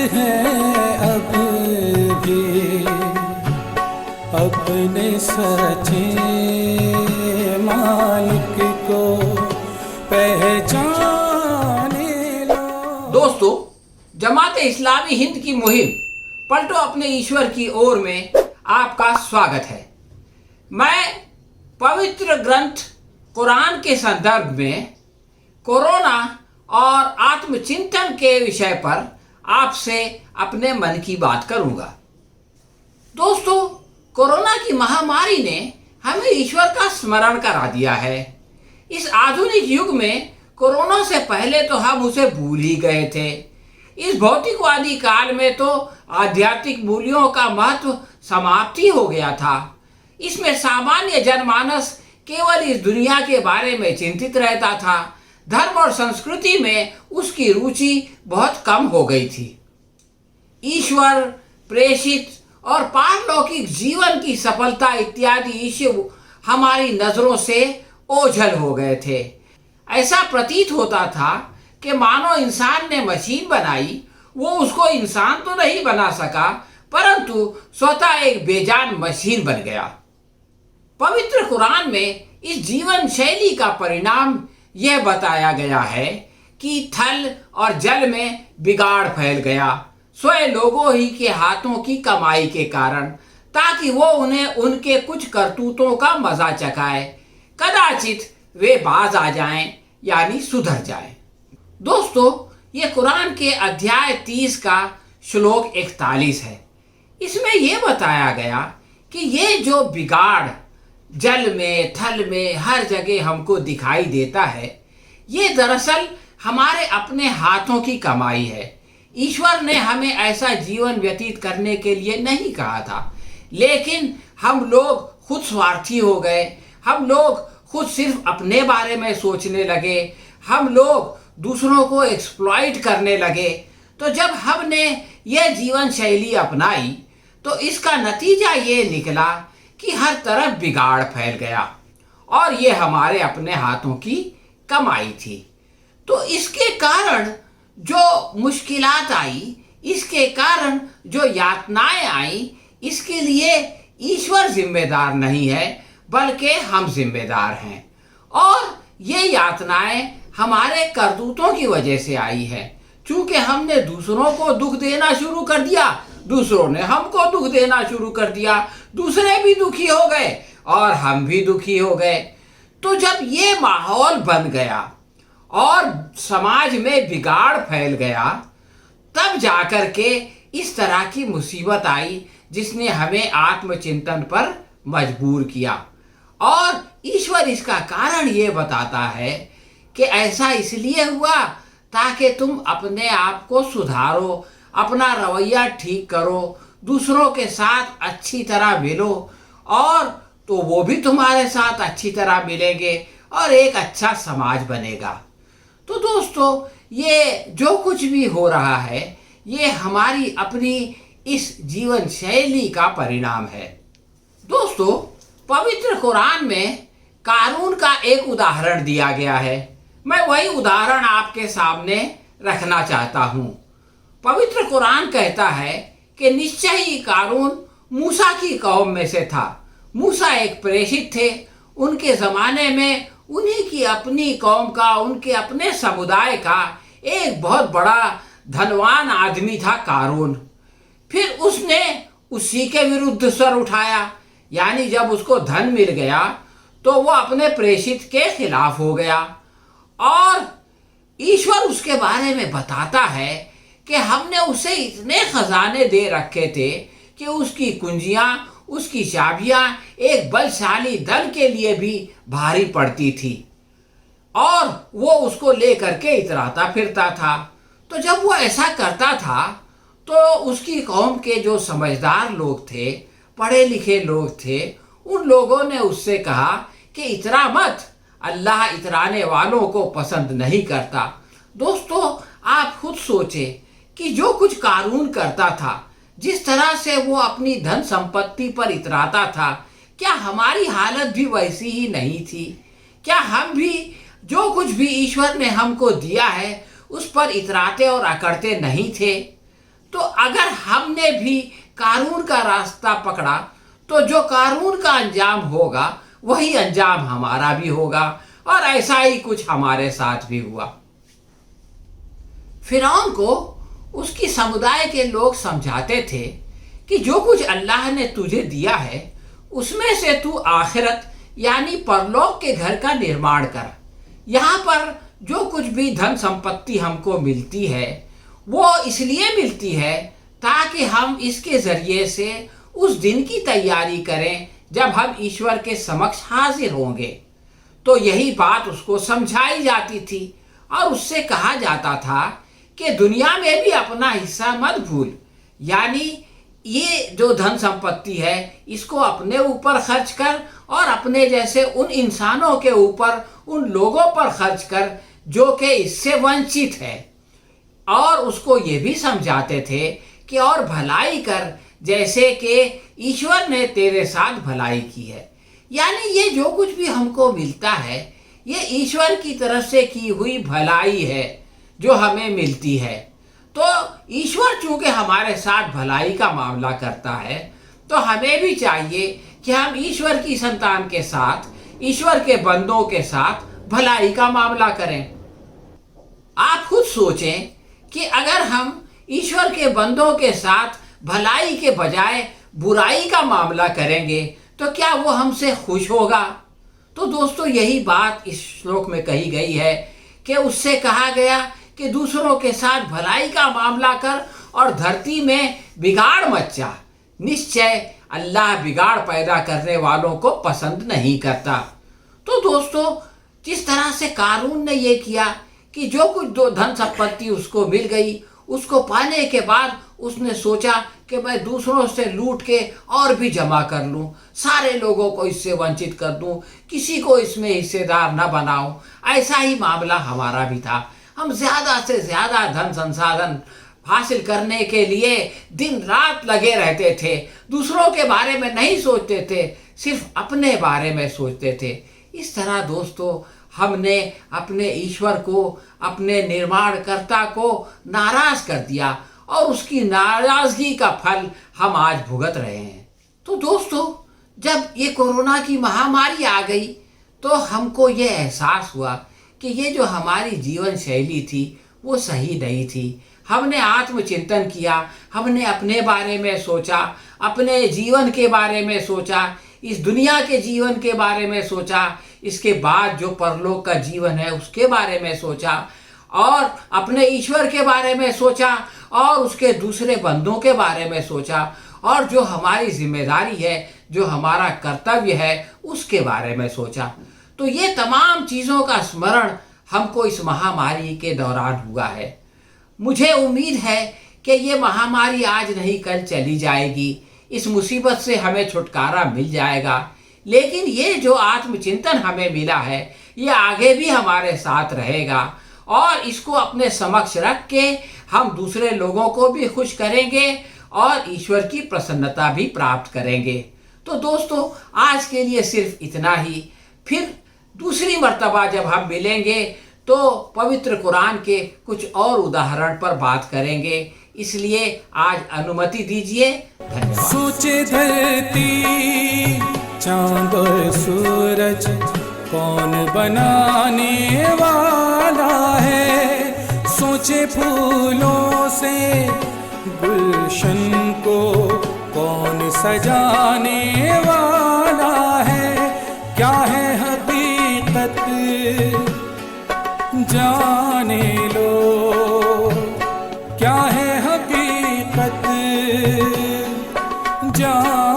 हैं अब भी अपने सच्चे मालिक को पहचाने लो। दोस्तों, जमात इस्लामी हिंद की मुहिम पलटो अपने ईश्वर की ओर में आपका स्वागत है। मैं पवित्र ग्रंथ कुरान के संदर्भ में कोरोना और आत्मचिंतन के विषय पर आपसे अपने मन की बात करूंगा। दोस्तों, कोरोना की महामारी ने हमें ईश्वर का स्मरण करा दिया है। इस आधुनिक युग में कोरोना से पहले तो हम उसे भूल ही गए थे। इस भौतिकवादी काल में तो आध्यात्मिक मूल्यों का महत्व समाप्ति हो गया था। इसमें सामान्य जनमानस केवल इस दुनिया के बारे में चिंतित रहता था। धर्म और संस्कृति में उसकी रुचि बहुत कम हो गई थी। ईश्वर, प्रेषित और पारलौकिक जीवन की सफलता इत्यादि इश्यू हमारी नजरों से ओझल हो गए थे। ऐसा प्रतीत होता था कि मानो इंसान ने मशीन बनाई, वो उसको इंसान तो नहीं बना सका, परंतु स्वतः एक बेजान मशीन बन गया। पवित्र कुरान में इस जीवन शैली का परिणाम यह बताया गया है कि थल और जल में बिगाड़ फैल गया, स्वयं लोगों ही के हाथों की कमाई के कारण, ताकि वो उन्हें उनके कुछ करतूतों का मजा चखाए, कदाचित वे बाज आ जाएं, यानी सुधर जाएं। दोस्तों, ये कुरान के अध्याय 30 का श्लोक 41 है। इसमें यह बताया गया कि ये जो बिगाड़ जल में, थल में, हर जगह हमको दिखाई देता है, ये दरअसल हमारे अपने हाथों की कमाई है। ईश्वर ने हमें ऐसा जीवन व्यतीत करने के लिए नहीं कहा था, लेकिन हम लोग खुद स्वार्थी हो गए। हम लोग खुद सिर्फ अपने बारे में सोचने लगे। हम लोग दूसरों को एक्सप्लॉइट करने लगे। तो जब हमने यह जीवन शैली अपनाई तो इसका नतीजा ये निकला कि हर तरफ बिगाड़ फैल गया, और ये हमारे अपने हाथों की कमाई थी। तो इसके कारण जो मुश्किलात आई, इसके कारण जो यातनाएं आई, इसके लिए ईश्वर जिम्मेदार नहीं है, बल्कि हम जिम्मेदार हैं। और ये यातनाएं हमारे करतूतों की वजह से आई है। चूंकि हमने दूसरों को दुख देना शुरू कर दिया, दूसरों ने हमको दुख देना शुरू कर दिया, दूसरे भी दुखी हो गए और हम भी दुखी हो गए। तो जब ये माहौल बन गया और समाज में बिगाड़ फैल गया, तब जाकर के इस तरह की मुसीबत आई, जिसने हमें आत्मचिंतन पर मजबूर किया। और ईश्वर इसका कारण ये बताता है कि ऐसा इसलिए हुआ ताकि तुम अपने आप को सुधारो, अपना रवैया ठीक करो, दूसरों के साथ अच्छी तरह मिलो, और तो वो भी तुम्हारे साथ अच्छी तरह मिलेंगे और एक अच्छा समाज बनेगा। तो दोस्तों, ये जो कुछ भी हो रहा है, ये हमारी अपनी इस जीवन शैली का परिणाम है। दोस्तों, पवित्र कुरान में कारून का एक उदाहरण दिया गया है। मैं वही उदाहरण आपके सामने रखना चाहता हूँ। पवित्र कुरान कहता है कि निश्चय ही कारून मूसा की कौम में से था। मूसा एक प्रेषित थे। उनके ज़माने में उन्हीं की अपनी कौम का, उनके अपने समुदाय का एक बहुत बड़ा धनवान आदमी था कारून। फिर उसने उसी के विरुद्ध स्वर उठाया, यानी जब उसको धन मिल गया तो वो अपने प्रेषित के खिलाफ हो गया। और ईश्वर उसके बारे में बताता है कि हमने उसे इतने खजाने दे रखे थे कि उसकी कुंजियां, उसकी चाबियां एक बलशाली दल के लिए भी भारी पड़ती थी, और वो उसको लेकर के इतराता फिरता था। तो जब वो ऐसा करता था तो उसकी कौम के जो समझदार लोग थे, पढ़े लिखे लोग थे, उन लोगों ने उससे कहा कि इतरा मत, अल्लाह इतराने वालों को पसंद नहीं करता। दोस्तों, आप खुद सोचें कि जो कुछ कारून करता था, जिस तरह से वो अपनी धन संपत्ति पर इतराता था, क्या हमारी हालत भी वैसी ही नहीं थी? क्या हम भी जो कुछ भी ईश्वर ने हमको दिया है उस पर इतराते और अकड़ते नहीं थे? तो अगर हमने भी कारून का रास्ता पकड़ा तो जो कारून का अंजाम होगा वही अंजाम हमारा भी होगा, और ऐसा ही कुछ हमारे साथ भी हुआ। फिरौन को उसकी समुदाय के लोग समझाते थे कि जो कुछ अल्लाह ने तुझे दिया है उसमें से तू आखिरत यानी परलोक के घर का निर्माण कर। यहाँ पर जो कुछ भी धन संपत्ति हमको मिलती है वो इसलिए मिलती है ताकि हम इसके जरिए से उस दिन की तैयारी करें जब हम ईश्वर के समक्ष हाजिर होंगे। तो यही बात उसको समझाई जाती थी और उससे कहा जाता था कि दुनिया में भी अपना हिस्सा मत भूल, यानी ये जो धन संपत्ति है इसको अपने ऊपर खर्च कर और अपने जैसे उन इंसानों के ऊपर, उन लोगों पर खर्च कर जो कि इससे वंचित है। और उसको ये भी समझाते थे कि और भलाई कर जैसे कि ईश्वर ने तेरे साथ भलाई की है। यानी ये जो कुछ भी हमको मिलता है ये ईश्वर की तरफ से की हुई भलाई है जो हमें मिलती है। तो ईश्वर चूंकि हमारे साथ भलाई का मामला करता है तो हमें भी चाहिए कि हम ईश्वर की संतान के साथ, ईश्वर के बंदों के साथ भलाई का मामला करें। आप खुद सोचें कि अगर हम ईश्वर के बंदों के साथ भलाई के बजाय बुराई का मामला करेंगे तो क्या वो हमसे खुश होगा? तो दोस्तों यही बात इस श्लोक में कही गई है कि उससे कहा गया कि दूसरों के साथ भलाई का मामला कर और धरती में बिगाड़ मत चाह। निश्चय अल्लाह बिगाड़ पैदा करने वालों को पसंद नहीं करता। तो दोस्तों जिस तरह से कारून ने ये किया कि जो कुछ दो धन संपत्ति उसको मिल गई, उसको पाने के बाद उसने सोचा कि मैं दूसरों से लूट के और भी जमा कर लूं, सारे लोगों को इससे वंचित कर दूं, किसी को इसमें हिस्सेदार न बनाऊं। ऐसा ही मामला हमारा भी था। हम ज़्यादा से ज़्यादा धन संसाधन हासिल करने के लिए दिन रात लगे रहते थे, दूसरों के बारे में नहीं सोचते थे, सिर्फ अपने बारे में सोचते थे। इस तरह दोस्तों हमने अपने ईश्वर को, अपने निर्माणकर्ता को नाराज कर दिया और उसकी नाराजगी का फल हम आज भुगत रहे हैं। तो दोस्तों जब ये कोरोना की महामारी आ गई तो हमको ये एहसास हुआ कि ये जो हमारी जीवन शैली थी वो सही नहीं थी। हमने आत्मचिंतन किया, हमने अपने बारे में सोचा, अपने जीवन के बारे में सोचा, इस दुनिया के जीवन के बारे में सोचा, इसके बाद जो परलोक का जीवन है उसके बारे में सोचा, और अपने ईश्वर के बारे में सोचा, और उसके दूसरे बंदों के बारे में सोचा, और जो हमारी जिम्मेदारी है, जो हमारा कर्तव्य है उसके बारे में सोचा। तो ये तमाम चीज़ों का स्मरण हमको इस महामारी के दौरान हुआ है। मुझे उम्मीद है कि ये महामारी आज नहीं कल चली जाएगी, इस मुसीबत से हमें छुटकारा मिल जाएगा। लेकिन ये जो आत्मचिंतन हमें मिला है ये आगे भी हमारे साथ रहेगा, और इसको अपने समक्ष रख के हम दूसरे लोगों को भी खुश करेंगे और ईश्वर की प्रसन्नता भी प्राप्त करेंगे। तो दोस्तों आज के लिए सिर्फ इतना ही। फिर दूसरी मर्तबा जब हम मिलेंगे तो पवित्र कुरान के कुछ और उदाहरण पर बात करेंगे। इसलिए आज अनुमति दीजिए। धन्यवाद। सोचे धरती चांद और सूरज कौन बनाने वाला है, सोचे फूलों से गुलशन को कौन सजाने वाला है, क्या है हकीकत जाने लो, क्या है हकीकत जाने